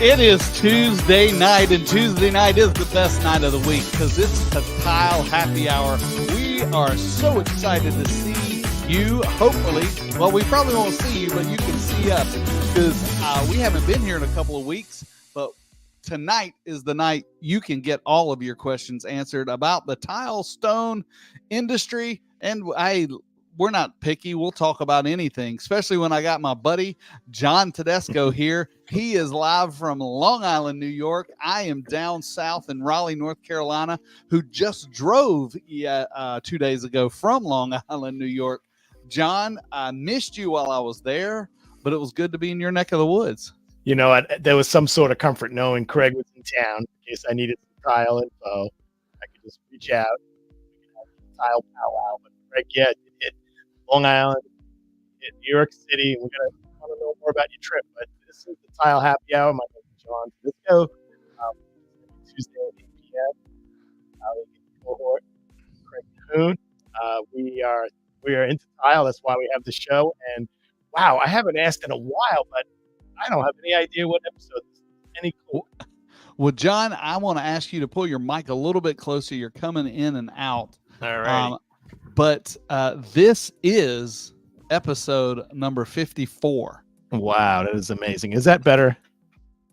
It is Tuesday night, and Tuesday night is the best night of the week because it's the Tile Happy Hour. We are so excited to see you. Hopefully, well, we probably won't see you, but you can see us because we haven't been here in a couple of weeks. But tonight is the night you can get all of your questions answered about the tile stone industry. And we're not picky. We'll talk about anything, especially when I got my buddy John Tedesco here. He is live from Long Island, New York. I am down south in Raleigh, North Carolina, who just drove 2 days ago from Long Island, New York. John, I missed you while I was there, but it was good to be in your neck of the woods. You know, there was some sort of comfort knowing Craig was in town in case I needed some tile info. I could just reach out. We could have a tile powwow. But Craig, yeah, Long Island, in New York City. We're going to want to know more about your trip. But this is the Tile Happy Hour. My name is John Tedesco. Tuesday at 8 p.m. Cohort, Craig Coon. We are into tile. That's why we have the show. And wow, I haven't asked in a while, but I don't have any idea what episode this is. Any clue? Well, John, I want to ask you to pull your mic a little bit closer. You're coming in and out. All right. But this is episode number 54. Wow, that is amazing. Is that better?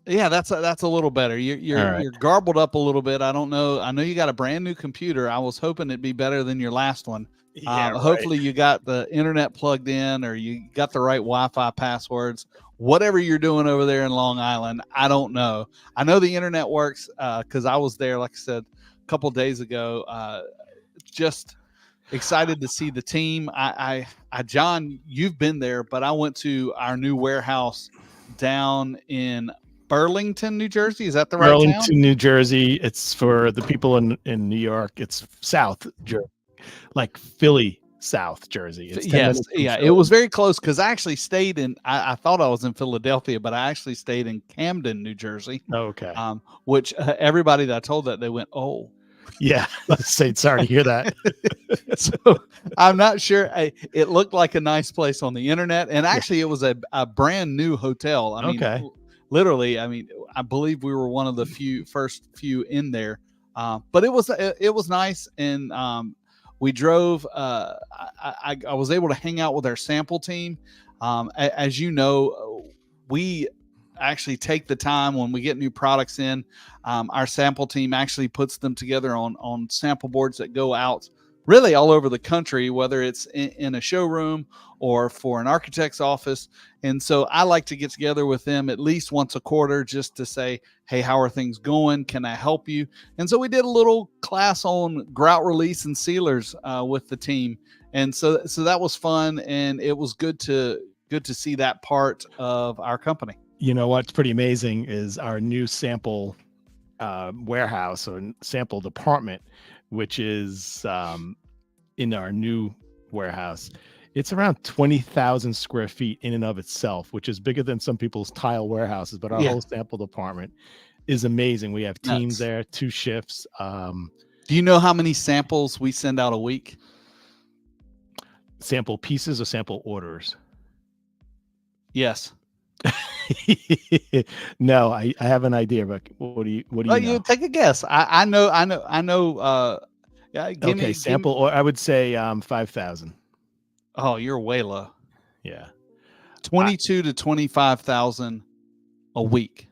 Yeah, that's a little better. You're garbled up a little bit. I don't know. I know you got a brand new computer. I was hoping it'd be better than your last one. Yeah, hopefully you got the internet plugged in or you got the right Wi-Fi passwords. Whatever you're doing over there in Long Island, I don't know. I know the internet works because I was there, like I said, a couple of days ago. Just excited to see the team. I John, you've been there, but I went to our new warehouse down in Burlington, New Jersey. Is that the right town? Burlington, New Jersey. It's for the people in New York. It's South Jersey, like Philly, South Jersey. It's yes, yeah. It was very close because I actually stayed in. I thought I was in Philadelphia, but I actually stayed in Camden, New Jersey. Okay. Which everybody that I told that they went, oh. Yeah, let's say sorry to hear that. So I'm not sure. It looked like a nice place on the internet, and actually, it was a brand new hotel. I mean, literally. I mean, I believe we were one of the first few in there. But it was nice, and we drove. I was able to hang out with our sample team. As you know, we actually take the time when we get new products in. Our sample team actually puts them together on sample boards that go out really all over the country, whether it's in a showroom or for an architect's office. And so I like to get together with them at least once a quarter just to say, hey, how are things going? Can I help you? And so we did a little class on grout release and sealers with the team. And so that was fun. And it was good to see that part of our company. You know what's pretty amazing is our new sample warehouse or sample department, which is in our new warehouse. It's around 20,000 square feet in and of itself, which is bigger than some people's tile warehouses. But our whole sample department is amazing. We have teams there, 2 shifts. Do you know how many samples we send out a week? Sample pieces or sample orders? Yes. No, I have an idea, but what do you know? You take a guess. I know. Yeah. Sample, or I would say 5,000. Oh, you're way low. Yeah. 22 to 25,000 a week.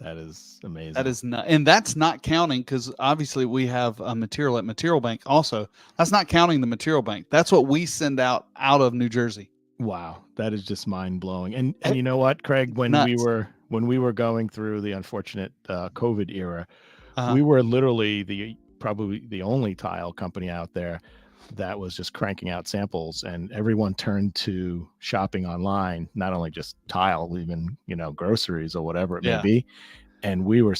That is amazing. That is not, and that's not counting because obviously we have a material at Material Bank. Also, that's not counting the Material Bank. That's what we send out of New Jersey. Wow, that is just mind blowing. And you know what, Craig, when we were going through the unfortunate COVID era, we were literally probably the only tile company out there that was just cranking out samples, and everyone turned to shopping online, not only just tile, even groceries or whatever it may be. And we were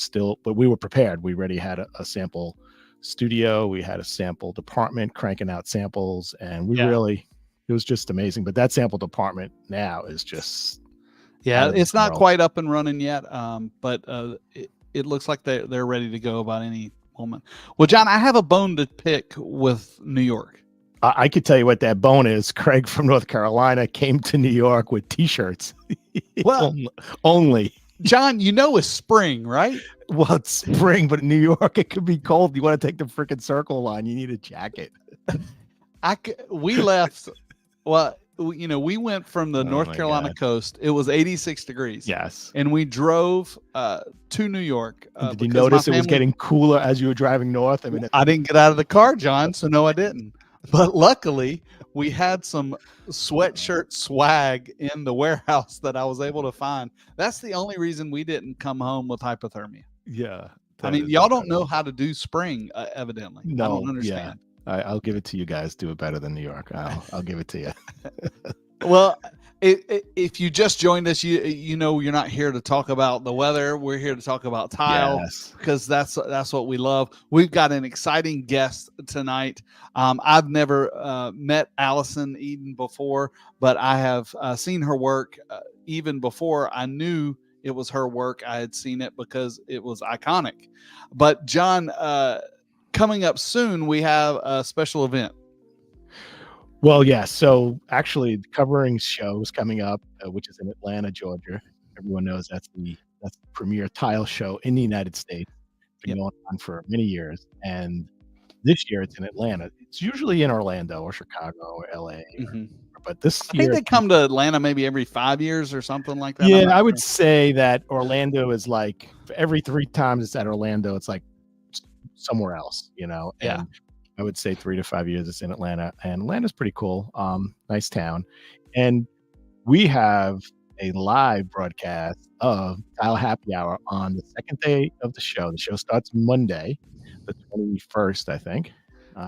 prepared. We already had a sample studio, we had a sample department cranking out samples, and it was just amazing. But that sample department now is just it's not quite up and running yet, but it looks like they're ready to go about any moment. Well, John, I have a bone to pick with New York. I could tell you what that bone is. Craig from North Carolina came to New York with T-shirts. Well, only. John, it's spring, right? Well, it's spring, but in New York, it could be cold. You want to take the freaking Circle Line, you need a jacket. We left. Well, we went from the North Carolina coast. It was 86 degrees. Yes. And we drove to New York. Did you notice it was getting cooler as you were driving north? I mean, I didn't get out of the car, John, so no, I didn't. But luckily, we had some sweatshirt swag in the warehouse that I was able to find. That's the only reason we didn't come home with hypothermia. Yeah. I mean, y'all don't know how to do spring, evidently. No, I don't understand. Yeah. I'll give it to you guys. Do it better than New York. I'll give it to you. Well, if you just joined us, you're not here to talk about the weather. We're here to talk about tile, because that's what we love. We've got an exciting guest tonight. I've never met Allison Eden before, but I have seen her work even before I knew it was her work. I had seen it because it was iconic. But John, coming up soon, we have a special event. Well, yeah. So actually, the Coverings show is coming up, which is in Atlanta, Georgia. Everyone knows that's the premier tile show in the United States. It's been going on for many years, and this year it's in Atlanta. It's usually in Orlando or Chicago or LA. But this year, I think they come to Atlanta maybe every 5 years or something like that. Yeah, I would say that Orlando is like, for every 3 times it's at Orlando, it's like somewhere else, And I would say 3 to 5 years it's in Atlanta, and Atlanta's pretty cool. Nice town. And we have a live broadcast of Tile Happy Hour on the second day of the show. The show starts Monday, the 21st, I think.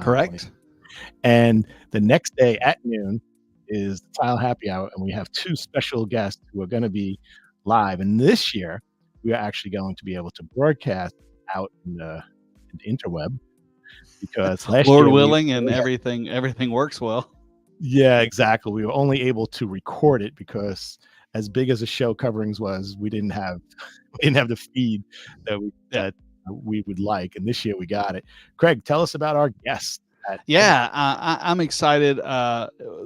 Correct. And the next day at noon is the Tile Happy Hour, and we have 2 special guests who are going to be live. And this year, we are actually going to be able to broadcast out in the interweb, because last Lord year, willing, and everything works well. Yeah, exactly. We were only able to record it because, as big as the show Coverings was, we didn't have the feed that we would like. And this year we got it. Craig, tell us about our guest. I'm excited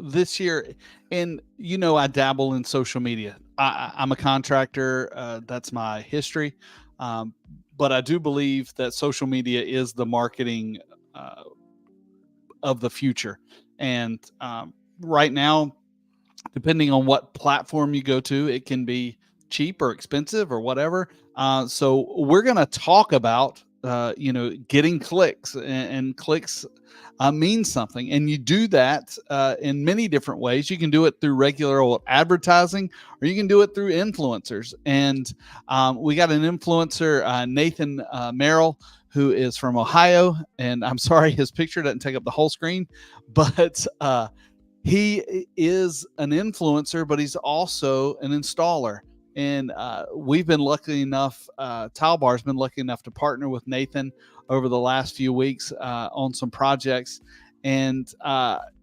this year, and I dabble in social media. I'm a contractor. That's my history. But I do believe that social media is the marketing of the future. And right now, depending on what platform you go to, it can be cheap or expensive or whatever. So we're going to talk about, getting clicks, and clicks means something. And you do that in many different ways. You can do it through regular old advertising, or you can do it through influencers. And we got an influencer, Nathan Merrill, who is from Ohio. And I'm sorry, his picture doesn't take up the whole screen, but he is an influencer, but he's also an installer. And we've been lucky enough, Tile Bar's been lucky enough to partner with Nathan over the last few weeks on some projects. And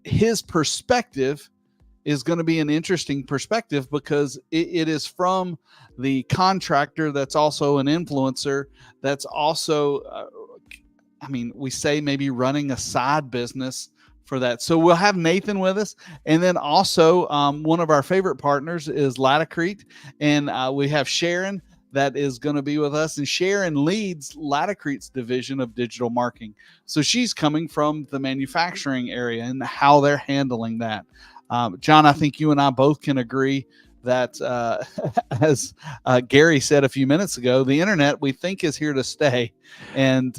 his perspective is going to be an interesting perspective, because it is from the contractor that's also an influencer, that's also, we say maybe running a side business for that. So we'll have Nathan with us. And then also one of our favorite partners is Latacrete. And we have Sharon that is going to be with us. And Sharon leads Latacrete's division of digital marketing. So she's coming from the manufacturing area and how they're handling that. John, I think you and I both can agree that, as Gary said a few minutes ago, the internet, we think, is here to stay. And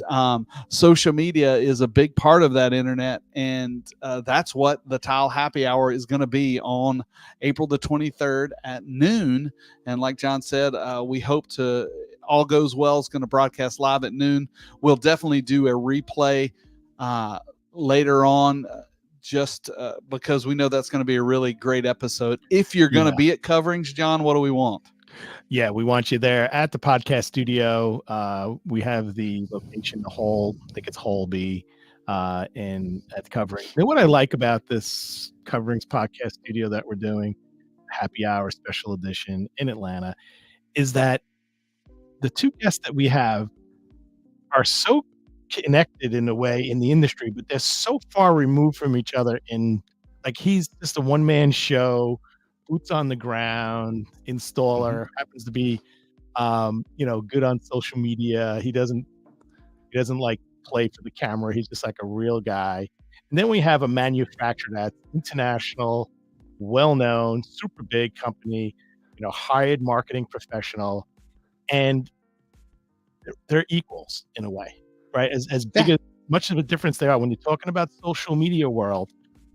social media is a big part of that internet. And that's what the Tile Happy Hour is going to be on April the 23rd at noon. And like John said, we hope to, all goes well, it's going to broadcast live at noon. We'll definitely do a replay later on, just because we know that's going to be a really great episode. If you're going to be at Coverings, John, what do we want? Yeah, we want you there at the podcast studio. We have the location, I think it's Holby, and at Coverings. And what I like about this Coverings podcast studio that we're doing, Happy Hour Special Edition in Atlanta, is that the 2 guests that we have are so connected in a way in the industry, but they're so far removed from each other. In, like, he's just a one-man show, boots on the ground installer, happens to be Good on social media. He doesn't like play for the camera. He's just like a real guy. And then we have a manufacturer that's international, well-known, super big company, hired marketing professional, and they're equals in a way, right? As big as much of a difference they are when you're talking about social media world.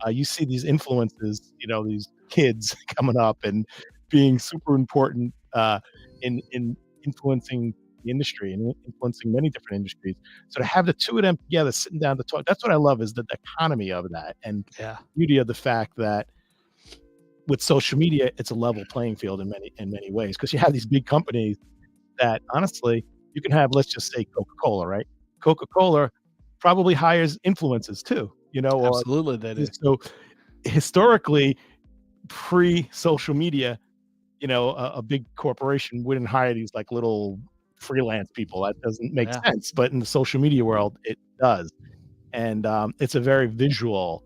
You see these influences, these kids coming up and being super important in influencing the industry and influencing many different industries. So to have the two of them together, sitting down to talk, that's what I love, is the economy of that, and beauty of the fact that with social media, it's a level playing field in many ways, because you have these big companies that honestly you can have, let's just say Coca-Cola, right? Coca-Cola probably hires influencers too, or Absolutely, they do. so historically, pre-social media, a big corporation wouldn't hire these like little freelance people. That doesn't make sense. But in the social media world, it does. And it's a very visual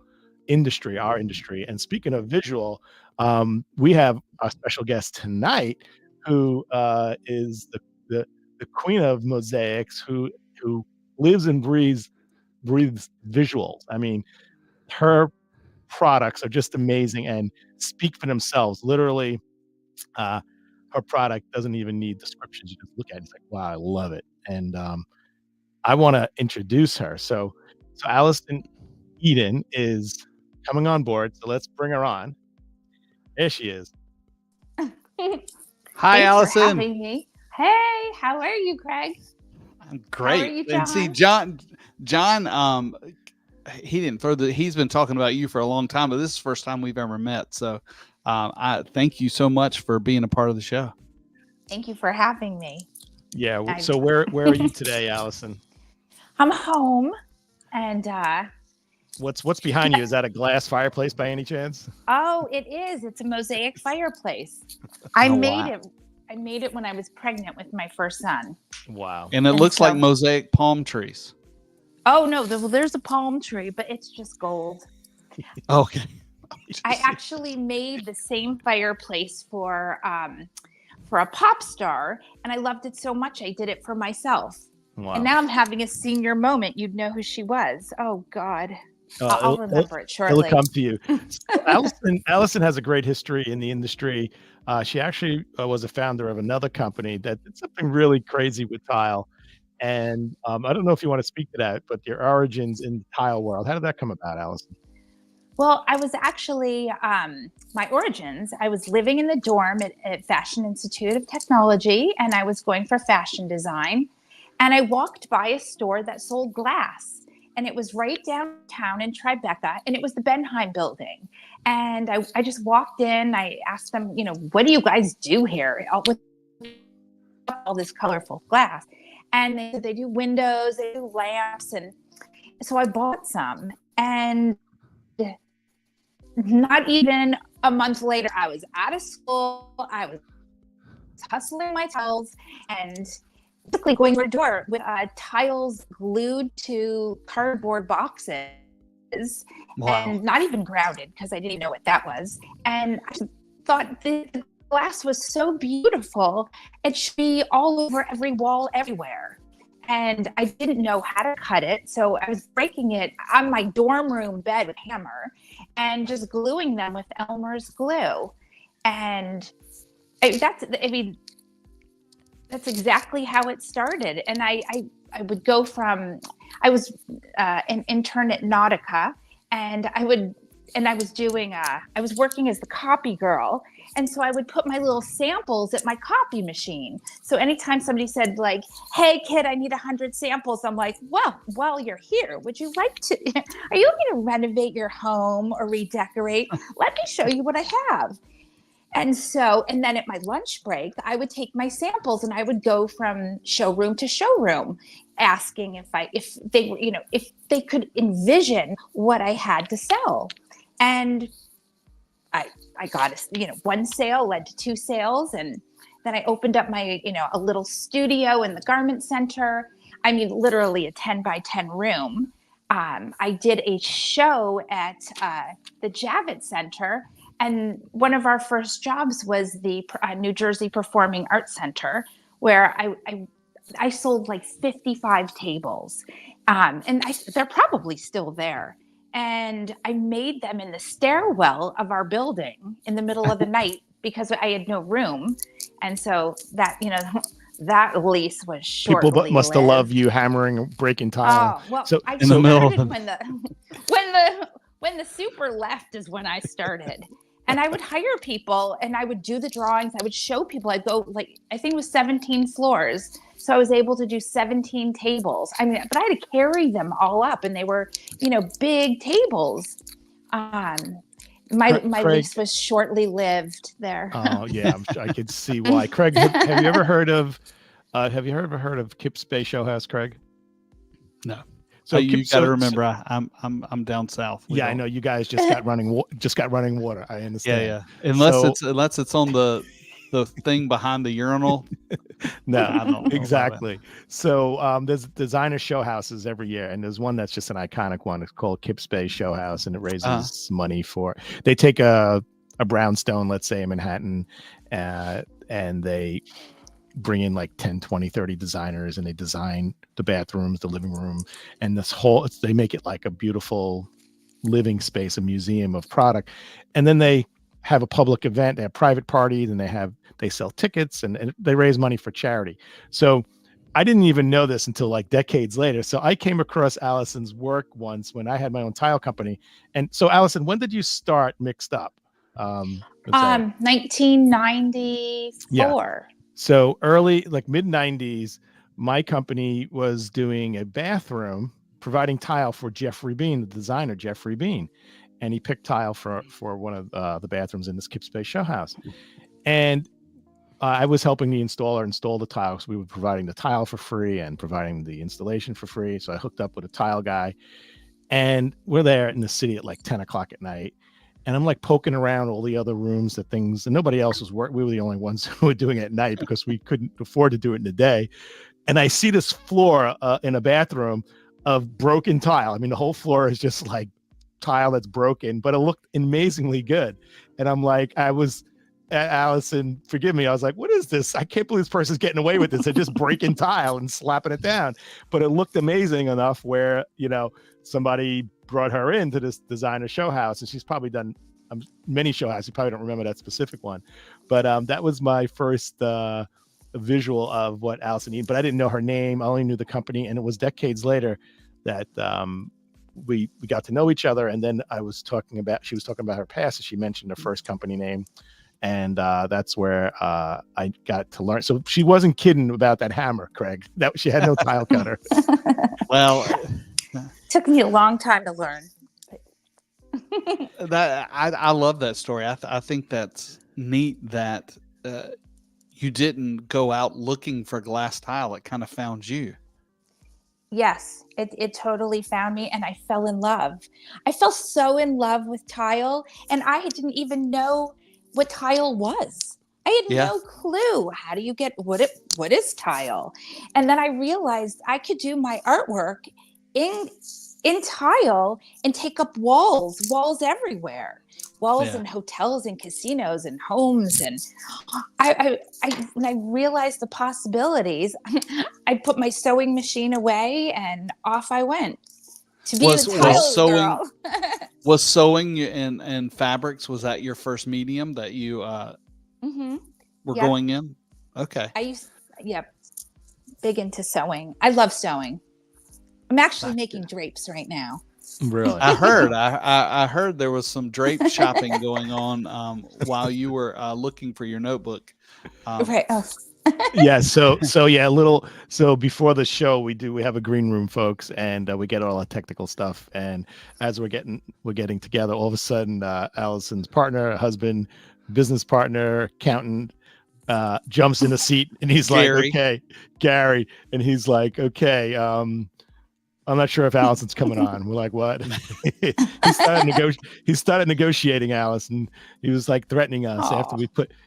industry, our industry. And speaking of visual, we have a special guest tonight who is the queen of mosaics, who lives and breathes visuals. I mean, her products are just amazing and speak for themselves. Literally, her product doesn't even need descriptions. You just look at it, it's like, wow, I love it. And I want to introduce her. So Allison Eden is coming on board. So let's bring her on. There she is. Hi, Allison. For having me. Hey, how are you, Craig? I'm great. How are you, John? And see, John, he's been talking about you for a long time, but this is the first time we've ever met. So I thank you so much for being a part of the show. Thank you for having me. Yeah. So where are you today, Allison? I'm home, and what's behind you? Is that a glass fireplace by any chance? Oh, it is. It's a mosaic fireplace. I made it when I was pregnant with my first son. Wow. And it looks like mosaic palm trees. Oh no, there's a palm tree, but it's just gold. Okay. I actually made the same fireplace for a pop star, and I loved it so much I did it for myself. Wow. And now I'm having a senior moment. You'd know who she was. Oh God. I'll remember it shortly. It'll come to you. Allison has a great history in the industry. She actually was a founder of another company that did something really crazy with tile. And I don't know if you want to speak to that, but your origins in the tile world. How did that come about, Allison? Well, I was actually, my origins, I was living in the dorm at Fashion Institute of Technology, and I was going for fashion design. And I walked by a store that sold glass, and it was right downtown in Tribeca, and it was the Benheim building. And I just walked in, I asked them, what do you guys do here with all this colorful glass? And they said they do windows, they do lamps. And so I bought some, and not even a month later, I was out of school. I was hustling my tiles and basically going door to door with tiles glued to cardboard boxes. Wow. And not even grounded, because I didn't even know what that was. And I thought the glass was so beautiful. It should be all over every wall, everywhere. And I didn't know how to cut it. So I was breaking it on my dorm room bed with a hammer and just gluing them with Elmer's glue. And that's exactly how it started. And I would go from, I was an intern at Nautica, and I was working as the copy girl. And so I would put my little samples at my copy machine. So anytime somebody said like, hey kid, I need 100 samples. I'm like, well, while you're here, would you like to, are you looking to renovate your home or redecorate? Let me show you what I have. And then at my lunch break, I would take my samples and I would go from showroom to showroom, asking if they could envision what I had to sell. And I got one sale led to two sales, and then I opened up my a little studio in the garment center. I mean, literally a 10 by 10 room. I did a show at the Javits Center. And one of our first jobs was the New Jersey Performing Arts Center, where I sold like 55 tables. And they're probably still there. And I made them in the stairwell of our building in the middle of the night because I had no room. And so that, that lease was shortly People must have lived. loved you hammering, breaking tile. Oh, well, so I in the middle started when the super left is when I started. And I would hire people and I would do the drawings. I would show people. I'd go I think it was 17 floors. So I was able to do 17 tables. I mean, but I had to carry them all up and they were, big tables. My Craig, lease was shortly lived there. Oh yeah, I could see why. Craig, have you ever heard of Kip's Bay Show House, Craig? No. So you got to remember, I'm down south. I know you guys just got running water. I understand. Yeah. Unless it's on the thing behind the urinal. No, I don't know exactly. So there's designer show houses every year, and there's one that's just an iconic one. It's called Kip's Bay Show House, and it raises money for. They take a brownstone, let's say in Manhattan, and they bring in like 10, 20, 30 designers, and they design the bathrooms, the living room, and they make it like a beautiful living space, a museum of product. And then they have a public event, they have private parties, and they sell tickets, and they raise money for charity. So I didn't even know this until like decades later. So I came across Allison's work once when I had my own tile company. And so Allison, when did you start Mixed Up? 1994. Yeah. So early, like mid 90s, my company was doing a bathroom, providing tile for Jeffrey Bean, the designer Jeffrey Bean. And he picked tile for one of the bathrooms in this Kip's Bay Show House. And I was helping the installer install the tile. So we were providing the tile for free and providing the installation for free. So I hooked up with a tile guy. And we're there in the city at like 10 o'clock at night. And I'm like poking around all the other rooms, and nobody else was working. We were the only ones who were doing it at night because we couldn't afford to do it in the day. And I see this floor in a bathroom of broken tile. I mean, the whole floor is just like tile that's broken, but it looked amazingly good. And I'm like, Allison, forgive me. I was like, what is this? I can't believe this person's getting away with this. They're just breaking tile and slapping it down. But it looked amazing enough where, somebody brought her into this designer show house, and she's probably done many show houses. You probably don't remember that specific one, but that was my first visual of what Allison Eden, but I didn't know her name. I only knew the company, and it was decades later that we got to know each other. And then she was talking about her past, and she mentioned her first company name. And that's where I got to learn. So she wasn't kidding about that hammer, Craig. That she had no tile cutter. Well, took me a long time to learn. I love that story. I think that's neat that you didn't go out looking for glass tile. It kind of found you. Yes, it totally found me, and I fell in love. I fell so in love with tile, and I didn't even know what tile was. I had no clue. How do you get what is tile? And then I realized I could do my artwork in tile and take up walls everywhere, in hotels and casinos and homes. And when I realized the possibilities, I put my sewing machine away and off I went to be a tile girl. Was sewing and fabrics, was that your first medium that you were going in? Okay. Big into sewing. I love sewing. I'm actually making drapes right now. Really? I heard there was some drape shopping going on while you were looking for your notebook. Right. Oh. Yeah. So before the show, we have a green room, folks, and we get all the technical stuff. And as we're getting together, all of a sudden, Allison's partner, husband, business partner, accountant, jumps in a seat, and he's like, "Okay, Gary," and he's like, "Okay, I'm not sure if Allison's coming on." We're like, "What?" He started negotiating, Allison. He was like threatening us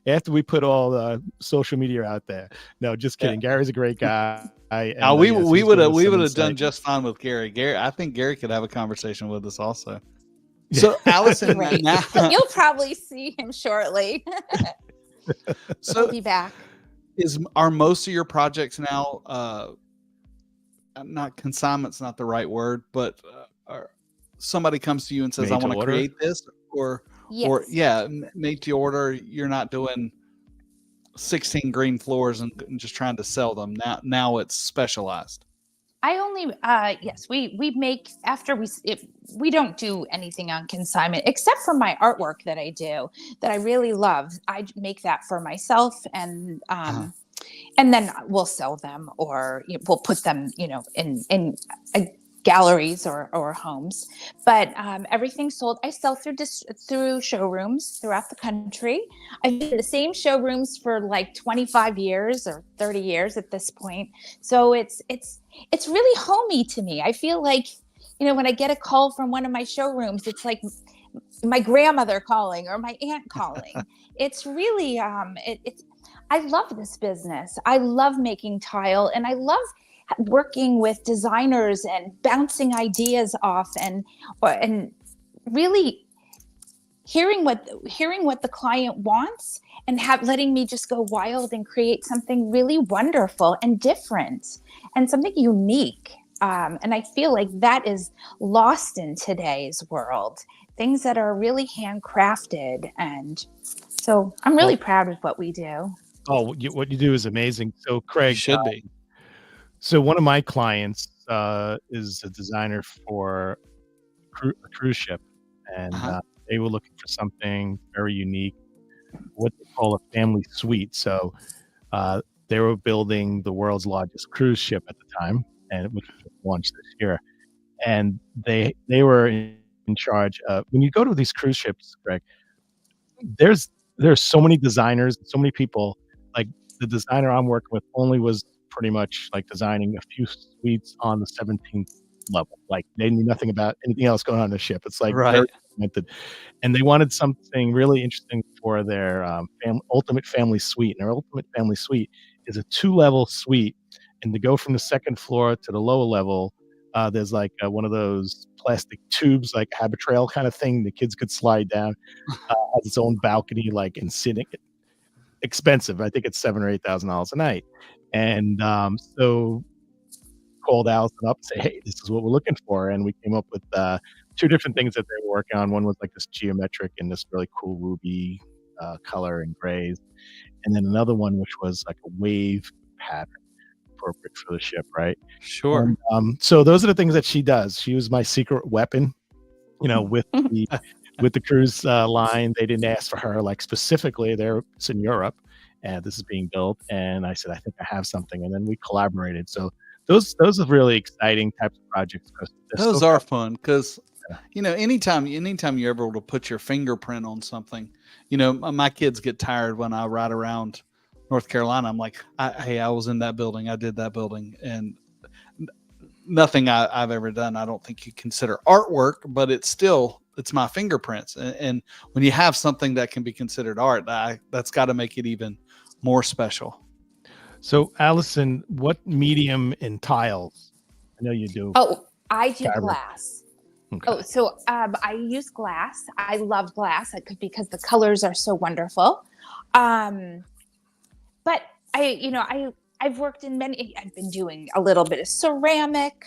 after we put all the social media out there. No, just kidding. Yeah. Gary's a great guy. We would have done just fine with Gary. I think Gary could have a conversation with us also. So Allison, you'll probably see him shortly. So he'll be back. Are most of your projects now not consignment's not the right word, but somebody comes to you and says, I want to create this, or made to order. You're not doing 16 green floors and just trying to sell them. Now it's specialized. I only we make after we don't do anything on consignment except for my artwork that I do that I really love. I make that for myself, and then we'll sell them, or we'll put them in galleries or homes. But everything's sold. I sell through showrooms throughout the country. I've been in the same showrooms for like 25 years or 30 years at this point. So it's really homey to me. I feel like, when I get a call from one of my showrooms, it's like my grandmother calling or my aunt calling. It's really, I love this business. I love making tile, and I love working with designers and bouncing ideas off and really hearing what the client wants and letting me just go wild and create something really wonderful and different and something unique. And I feel like that is lost in today's world, things that are really handcrafted. And so I'm really proud of what we do. Oh, what you do is amazing. So Craig, should be. So one of my clients is a designer for a cruise ship, and they were looking for something very unique, what they call a family suite. So they were building the world's largest cruise ship at the time, and which was launched this year. And they were in charge of, when you go to these cruise ships, Greg, there's so many designers, so many people. Like the designer I'm working with only was pretty much like designing a few suites on the 17th level. Like they knew nothing about anything else going on in the ship. It's like very segmented. And they wanted something really interesting for their ultimate family suite. And their ultimate family suite is a 2-level suite. And to go from the second floor to the lower level, there's like one of those plastic tubes, like a Habitrail kind of thing the kids could slide down. Has its own balcony, like in sitting. Expensive. I think it's $7,000 or $8,000 a night. And so called Allison up and say, hey, this is what we're looking for. And we came up with 2 different things that they were working on. One was like this geometric and this really cool ruby color and grays. And then another one, which was like a wave pattern appropriate for the ship, right? Sure. And, so those are the things that she does. She was my secret weapon, with the cruise line. They didn't ask for her, like specifically. It's in Europe, and this is being built. And I said, I think I have something. And then we collaborated. So those are really exciting types of projects. Those are fun because, anytime you're able to put your fingerprint on something, my kids get tired when I ride around North Carolina. I'm like, hey, I was in that building. I did that building. And nothing I've ever done, I don't think you consider artwork, but it's my fingerprints. And when you have something that can be considered art, that's got to make it even more special. So Allison, what medium in tiles? I know you do. Oh, I do glass. Okay. Oh, so I use glass. I love glass because the colors are so wonderful. But I've worked in I've been doing a little bit of ceramic,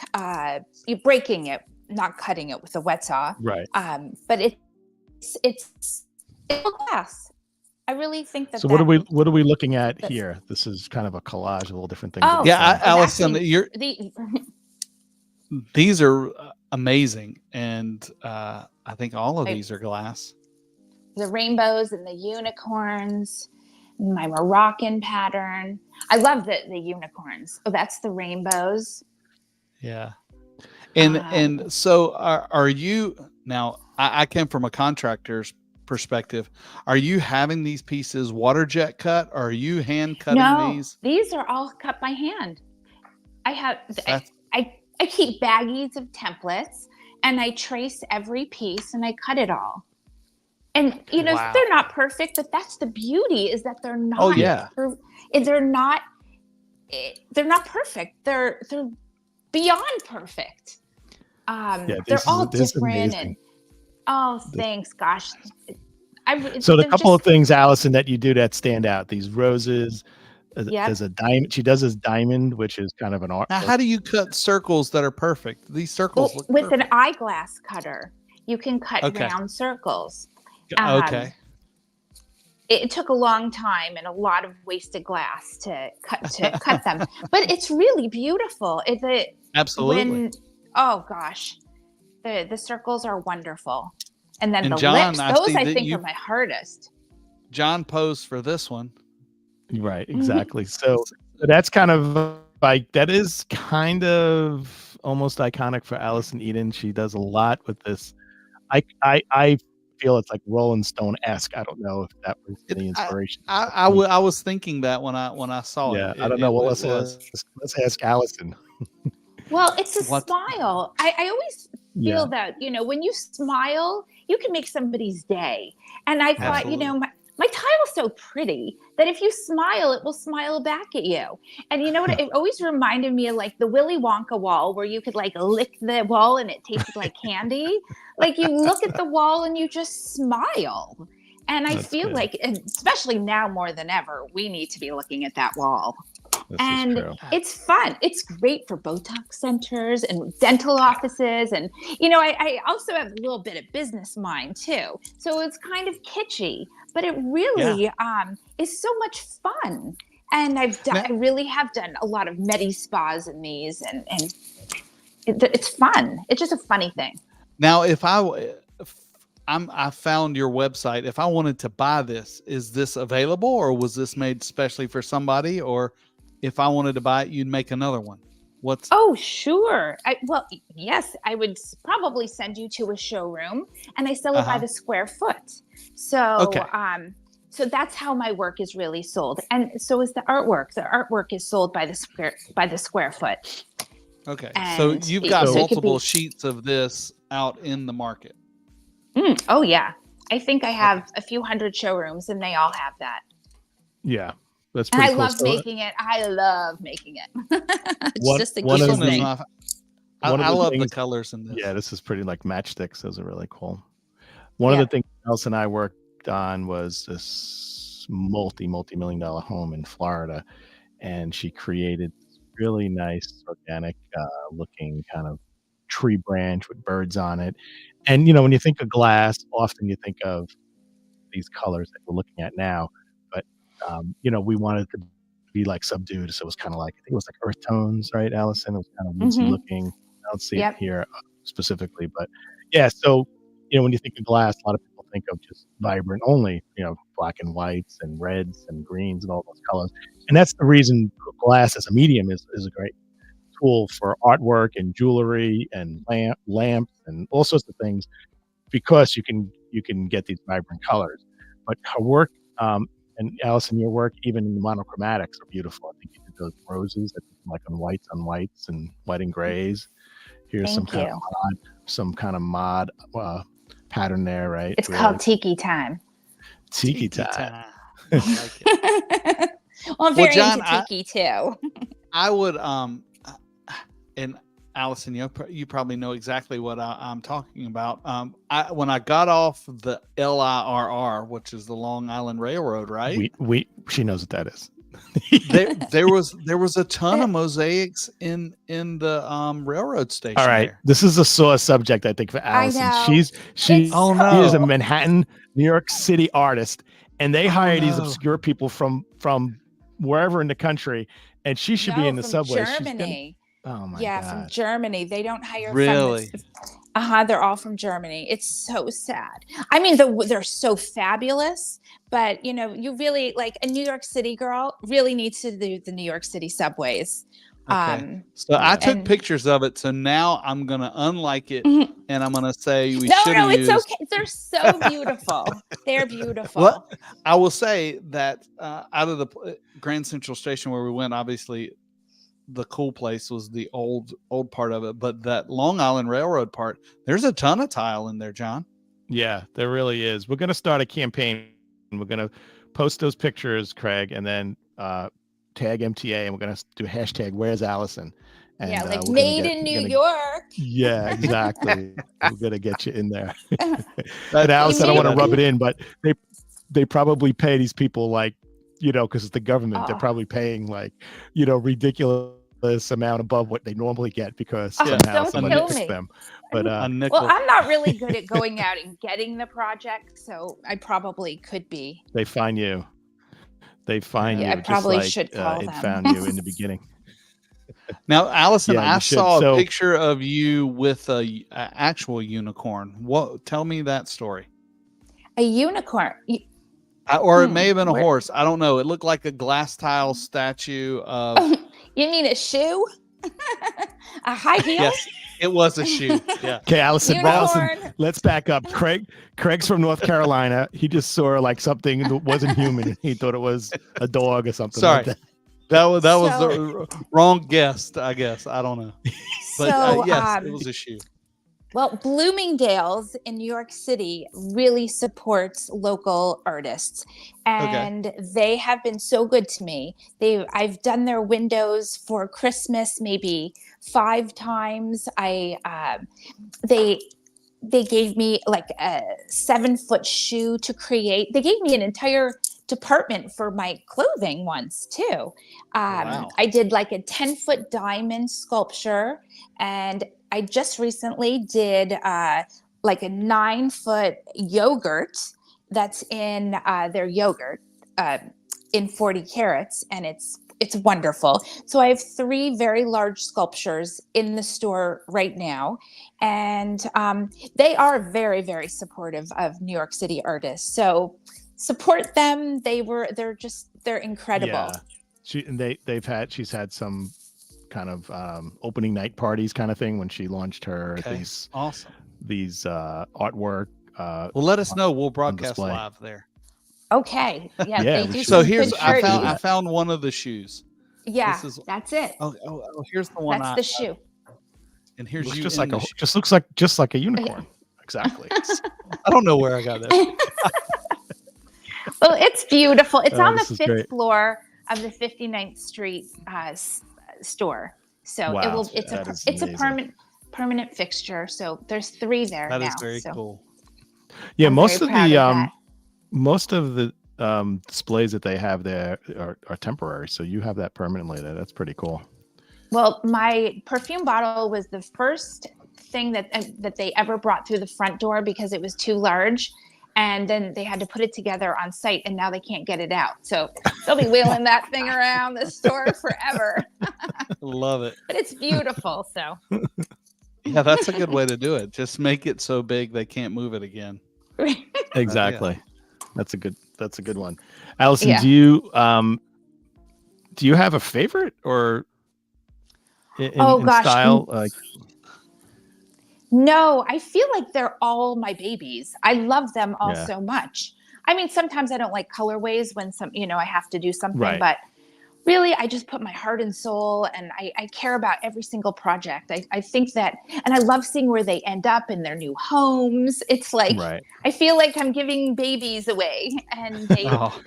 breaking it, not cutting it with a wet saw. Right. But it's glass. I really think that. So what are we looking at here? This is kind of a collage of all different things. Oh, yeah, Allison, these are amazing, and I think all of these are glass. The rainbows and the unicorns, my Moroccan pattern. I love the unicorns. Oh, that's the rainbows. Yeah. And so are you now? I came from a contractor's perspective. Are you having these pieces water jet cut, or are you hand cutting these? These are all cut by hand. I keep baggies of templates, and I trace every piece and I cut it all. And they're not perfect, but that's the beauty, is that they're not. Oh yeah. They're not perfect. They're beyond perfect. They're all different. And thanks, gosh. So the couple of things, Allison, that you do that stand out: these roses, There's a diamond. She does this diamond, which is kind of an art. Now, how do you cut circles that are perfect? These circles look with perfect. an eyeglass cutter. You can cut round circles. Okay. It took a long time and a lot of wasted glass to cut them, but it's really beautiful. Absolutely. Oh gosh, the circles are wonderful, and then the John, lips. Those I think are my hardest. John posed for this one. Right, exactly. So that's kind of like, that is kind of almost iconic for Allison Eden. She does a lot with this. I feel it's like Rolling Stone-esque. I don't know if that was the inspiration. I was thinking that when I saw it. Yeah, I don't know. Well, let's ask Allison. Well, it's a smile. I always feel that, when you smile, you can make somebody's day. And I thought, my tile's so pretty that if you smile, it will smile back at you. And you know what? It always reminded me of like the Willy Wonka wall where you could like lick the wall and it tasted like candy. Like you look at the wall and you just smile. And I feel like, especially now more than ever, we need to be looking at that wall. And it's fun. It's great for Botox centers and dental offices. And, I also have a little bit of business mind too. So it's kind of kitschy, but it really is so much fun. And I really have done a lot of medi spas in these and it's fun. It's just a funny thing. Now, if I found your website, if I wanted to buy this, is this available or was this made specially for somebody? Or if I wanted to buy it, you'd make another one. Oh, sure. Yes, I would probably send you to a showroom and I sell it by the square foot. So, so that's how my work is really sold. And so is the artwork. The artwork is sold by the square foot. Okay. And so you've got multiple sheets of this out in the market. Oh yeah. I think I have a few hundred showrooms and they all have that. Yeah. That's pretty cool. Making it. I love making it. It's just a good thing. I love the colors in this. Yeah, this is pretty like matchsticks. Those are really cool. One of the things Allison and I worked on was this multi-million dollar home in Florida. And she created this really nice, organic looking kind of tree branch with birds on it. And, when you think of glass, often you think of these colors that we're looking at now. But, we wanted it to be like subdued. So it was kind of like, I think it was like earth tones, right, Allison? It was kind of woodsy looking. I don't see it here specifically. But yeah, so, when you think of glass, a lot of people think of just vibrant only, black and whites and reds and greens and all those colors. And that's the reason glass as a medium is a great tool for artwork and jewelry and lamps and all sorts of things, because you can get these vibrant colors. But her work, and Allison, your work, even in the monochromatics, are beautiful. I think you did those roses that like on whites and white and grays. Here's some kind of mod pattern there, right? It's called Tiki Time. Tiki Time. I like it. Well, I'm very into Tiki too. I would and Allison, you probably know exactly what I'm talking about. When I got off the LIRR, which is the Long Island Railroad, right? She knows what that is. there was a ton of mosaics in the railroad station. All right, this is a sore subject, I think, for Allison. She is a Manhattan, New York City artist, and they hire these obscure people from wherever in the country, and she should be in the subway. Germany. Oh my God. from Germany. They don't hire really. They're all from Germany. It's so sad. I mean, they're so fabulous, but you really like a New York City girl really needs to do the New York City subways. Okay. So I took pictures of it. So now I'm gonna unlike it, and I'm gonna say we should. No, it's okay. They're so beautiful. They're beautiful. Well, I will say that out of the Grand Central Station where we went, obviously, the cool place was the old part of it, but that Long Island Railroad part, there's a ton of tile in there, John. Yeah, there really is. We're going to start a campaign. We're going to post those pictures, Craig, and then tag MTA, and we're going to do hashtag Where's Allison? And, like made in New York. Yeah, exactly. We're going to get you in there. And Allison, I don't want to rub it in, but they probably pay these people like because it's the government. They're probably paying like, ridiculous amount above what they normally get because somehow somebody picked them. But well, I'm not really good at going out and getting the project, so I probably could be. They find you. I probably should call them. It found you in the beginning. Now, Allison, I saw a picture of you with a actual unicorn. Tell me that story. A unicorn. Or it may have been a horse. I don't know. It looked like a glass tile statue of. Oh, you mean a shoe? A high heel? Yes, it was a shoe. Yeah. Okay, Allison, let's back up. Craig's from North Carolina. He just saw like something that wasn't human. He thought it was a dog or something. Sorry. Like that. That was the wrong guess, I guess. I don't know. But yes, it was a shoe. Well, Bloomingdale's in New York City really supports local artists, and they have been so good to me. I've done their windows for Christmas maybe 5 times. They gave me like a 7-foot shoe to create. They gave me an entire department for my clothing once too. Wow. I did like a 10-foot diamond sculpture, and I just recently did like a 9-foot yogurt that's in their yogurt in 40 carats, and it's wonderful. So I have 3 very large sculptures in the store right now, and they are very, very supportive of New York City artists. So support them. They're incredible. Yeah. She's had some kind of opening night parties kind of thing when she launched her these artwork. Well, let us know. We'll broadcast live there. Okay. Yeah. They do so here's I found one of the shoes. Yeah, that's it. Oh, here's the one. That's the shoe. And here's you. Looks like a unicorn. Yeah. Exactly. I don't know where I got that. Well, it's beautiful. It's on the 5th floor of the 59th Street store. So it's a permanent fixture. So there's 3 there now. That is very cool. Yeah, most of the displays that they have there are temporary. So you have that permanently there. That's pretty cool. Well, my perfume bottle was the first thing that they ever brought through the front door because it was too large. And then they had to put it together on site, and now they can't get it out. So they'll be wheeling that thing around the store forever. Love it. But it's beautiful. So yeah, that's a good way to do it. Just make it so big they can't move it again. Exactly. That's a good one. Allison, do you have a favorite or in style? No, I feel like they're all my babies. I love them all so much. I mean, sometimes I don't like colorways when I have to do something, but really I just put my heart and soul, and I care about every single project. I think that, and I love seeing where they end up in their new homes. It's like, I feel like I'm giving babies away, and they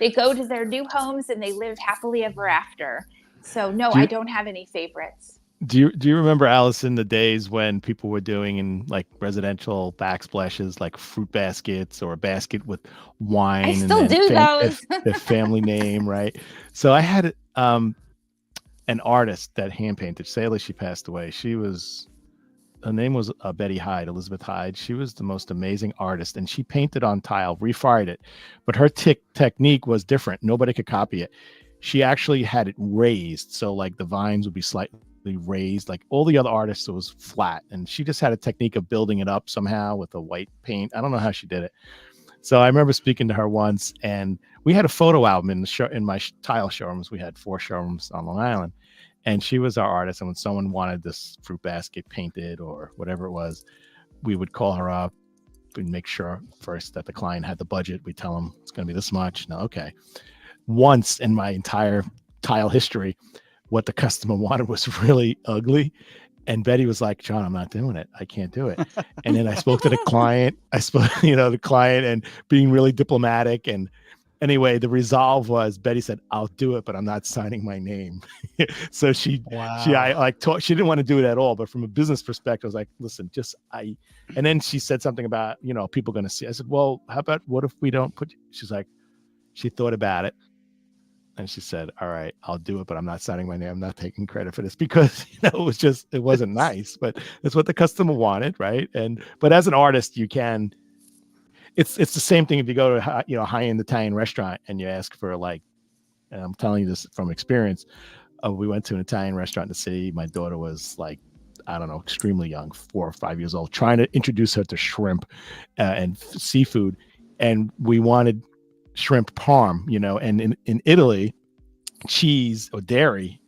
go to their new homes and they live happily ever after. So no, I don't have any favorites. Do you remember, Allison, the days when people were doing in like residential backsplashes, like fruit baskets or a basket with wine? I still do those. Their family name, right? So I had an artist that hand painted. Sadly, she passed away. Her name was Betty Hyde, Elizabeth Hyde. She was the most amazing artist, and she painted on tile, refired it, but her technique was different. Nobody could copy it. She actually had it raised, so like the vines would be slightly raised. Like all the other artists, it was flat, and she just had a technique of building it up somehow with a white paint. I don't know how she did it. So I remember speaking to her once, and we had a photo album in my tile showrooms. We had 4 showrooms on Long Island, and she was our artist. And when someone wanted this fruit basket painted or whatever it was, we would call her up and make sure first that the client had the budget. We tell them it's going to be this much. No, okay. Once in my entire tile history, what the customer wanted was really ugly. And Betty was like, John, I'm not doing it. I can't do it. And then I spoke to the client. The client, and being really diplomatic. And anyway, the resolve was Betty said, I'll do it, but I'm not signing my name. So she didn't want to do it at all. But from a business perspective, I was like, listen, and then she said something about, people going to see. I said, well, what if we don't she's like, she thought about it. And she said, all right, I'll do it, but I'm not signing my name. I'm not taking credit for this because, it wasn't nice, but it's what the customer wanted. Right. But as an artist, it's the same thing if you go to, a high-end Italian restaurant and you ask for and I'm telling you this from experience. We went to an Italian restaurant in the city. My daughter was like, I don't know, extremely young, 4 or 5 years old, trying to introduce her to shrimp and seafood. And we wanted shrimp parm, and in Italy, cheese or dairy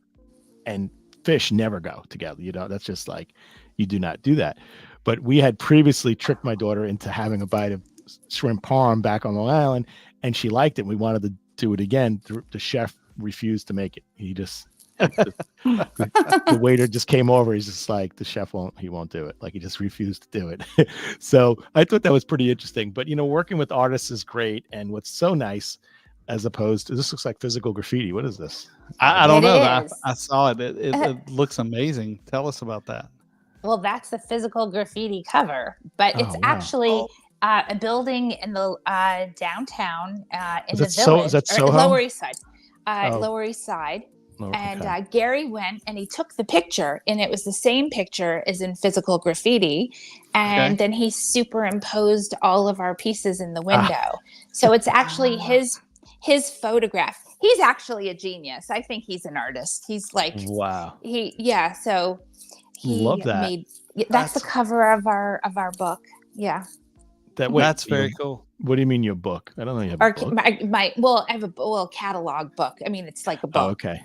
and fish never go together. That's just like, you do not do that. But we had previously tricked my daughter into having a bite of shrimp parm back on Long Island, and she liked it. We wanted to do it again. The chef refused to make it. He just the waiter just came over. He's just like, the chef won't do it. Like, he just refused to do it. So I thought that was pretty interesting. But working with artists is great. And what's so nice, as opposed to, this looks like physical graffiti. What is this? I don't know. I saw it. It looks amazing. Tell us about that. Well, that's the physical graffiti cover, but it's actually a building in the downtown in the village. Is that Soho? Lower East Side. Lower East Side. And Gary went and he took the picture, and it was the same picture as in physical graffiti. And then he superimposed all of our pieces in the window. So it's actually his photograph. He's actually a genius. I think he's an artist. He's like, wow. So he love that. That's the cover of our book. Yeah. That's very cool. What do you mean your book? I don't know you have a book. I have a catalog book. I mean, it's like a book. Oh, okay.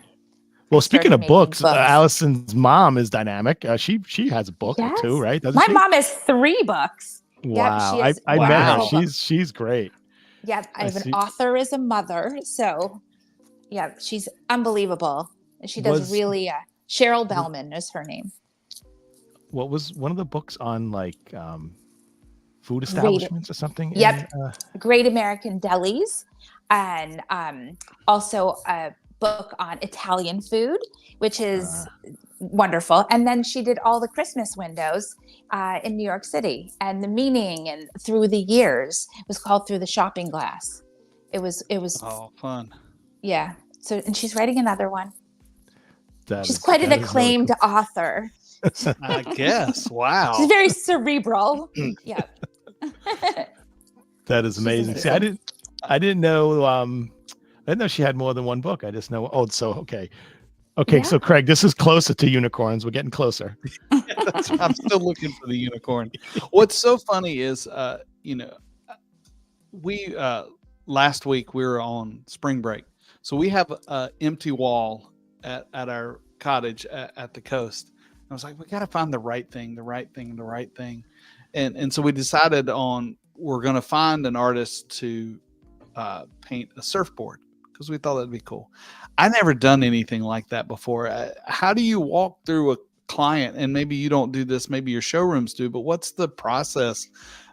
Well, speaking of books, Allison's mom is dynamic. She has a book or two, right? My mom has 3 books. Wow. Yep, I met her. She's great. Yeah, I have an author as a mother. So, yeah, she's unbelievable. And she does really, Cheryl Bellman is her name. What was one of the books on, like, food establishments or something? Yep. Great American Delis. And also a book on Italian food, which is wonderful. And then she did all the Christmas windows in New York City, and the meaning and through the years. It was called Through the Shopping Glass. It was fun. Yeah. So, and she's writing another one. She's quite an acclaimed author. I guess. Wow. She's very cerebral. Yeah. That is amazing. See, I didn't know. I didn't know she had more than one book. I just know. Oh, so okay. Yeah. So Craig, this is closer to unicorns. We're getting closer. I'm still looking for the unicorn. What's so funny is, we last week we were on spring break, so we have an empty wall at our cottage at the coast. I was like, we got to find the right thing, and so we decided we're going to find an artist to paint a surfboard, because we thought that'd be cool. I never done anything like that before. How do you walk through a client, and maybe you don't do this, maybe your showrooms do, but what's the process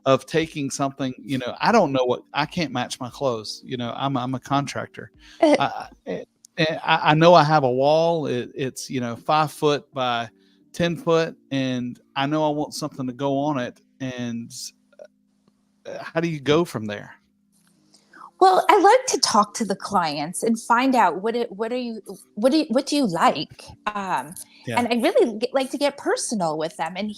of taking something, I don't know I can't match my clothes. I'm a contractor. I know I have a wall. It's 5 foot by 10 foot, and I know I want something to go on it. And how do you go from there? Well, I like to talk to the clients and find out what do you like, and I really like to get personal with them and